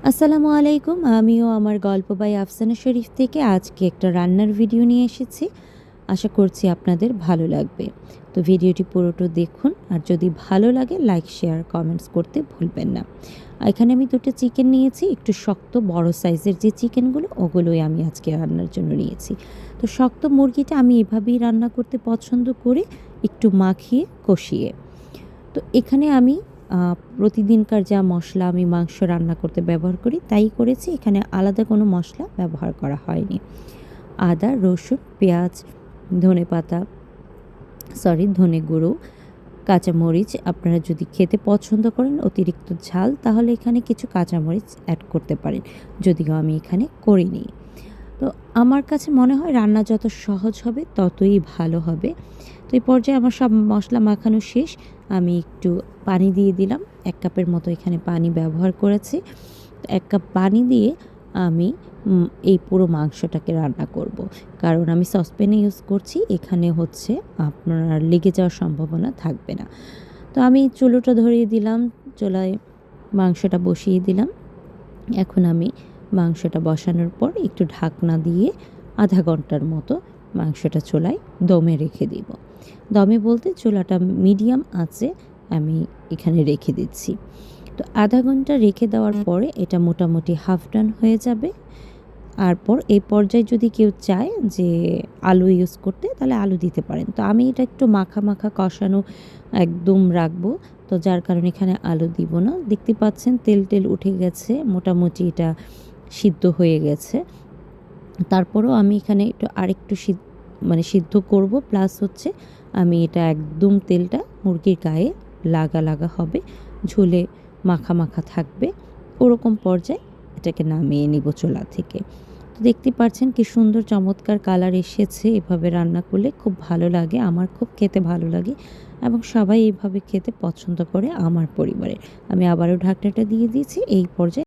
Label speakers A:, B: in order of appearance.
A: আসসালামু আলাইকুম। আমিও আমার গল্প বাই আফসানা শরীফ থেকে আজকে একটা রান্নার ভিডিও নিয়ে এসেছি। আশা করছি আপনাদের ভালো লাগবে। তো ভিডিওটি পুরোটা দেখুন, আর যদি ভালো লাগে লাইক, শেয়ার, কমেন্টস করতে ভুলবেন না। এখানে আমি 2টো চিকেন নিয়েছি, একটু শক্ত বড় সাইজের যে চিকেনগুলো ওগুলোই আমি আজকে রান্নার জন্য নিয়েছি। তো শক্ত মুরগিটা আমি এভাবেই রান্না করতে পছন্দ করি, একটু মাখিয়ে কষিয়ে। তো এখানে আমি প্রতিদিনকার যা মশলা আমি মাংস রান্না করতে ব্যবহার করি তাই করেছি। এখানে আলাদা কোনো মশলা ব্যবহার করা হয়নি। আদা, রসুন, পেঁয়াজ, ধনে গুঁড়ো, কাঁচামরিচ আপনারা যদি খেতে পছন্দ করেন অতিরিক্ত ঝাল তাহলে এখানে কিছু কাঁচামরিচ অ্যাড করতে পারেন, যদিও আমি এখানে করিনি। তো আমার কাছে মনে হয় রান্না যত সহজ হবে ততই ভালো হবে। তো এই পর্যায়ে আমার সব মশলা মাখানো শেষ। আমি একটু পানি দিয়ে দিলাম, 1 কাপের মতো এখানে পানি ব্যবহার করেছি। 1 কাপ পানি দিয়ে আমি এই পুরো মাংসটাকে রান্না করব। কারণ আমি সসপ্যানে ইউজ করছি, এখানে হচ্ছে আপনার লেগে যাওয়ার সম্ভাবনা থাকবে না। তো আমি চুলোটা ধরিয়ে দিলাম, চুলায় মাংসটা বসিয়ে দিলাম। এখন আমি মাংসটা বসানোর পর একটু ঢাকনা দিয়ে আধা ঘন্টার মতো মাংসটা চুলায় দমে রেখে দিব। দমে বলতে চুলাটা মিডিয়াম আঁচে আমি এখানে রেখে দিচ্ছি। তো আধা ঘন্টা রেখে দেওয়ার পরে এটা মোটামুটি হাফ ডান হয়ে যাবে। তারপর এই পর্যায়ে যদি কেউ চায় যে আলু ইউজ করতে তাহলে আলু দিতে পারেন। তো আমি এটা একটু মাখা মাখা কষানো একদম রাখবো, তো যার কারণে এখানে আলু দিব না। দেখতে পাচ্ছেন তেল টেল উঠে গেছে, মোটামুটি এটা সিদ্ধ হয়ে গেছে। তারপরেও আমি এখানে একটু আরেকটু সিদ্ধ করব, প্লাস হচ্ছে আমি এটা একদম তেলটা মুরগির গায়ে লাগা লাগা হবে, ঝোলে মাখা মাখা থাকবে। ওরকম পর্যায়ে এটাকে নামিয়ে নিব চুলা থেকে। তো দেখতে পাচ্ছেন কি সুন্দর চমৎকার কালার এসেছে। এভাবে রান্না করলে খুব ভালো লাগে, আমার খুব খেতে ভালো লাগে এবং সবাই এইভাবে খেতে পছন্দ করে আমার পরিবারে। আমি আবারও ঢাকনাটা দিয়ে দিয়েছি। এই পর্যায়ে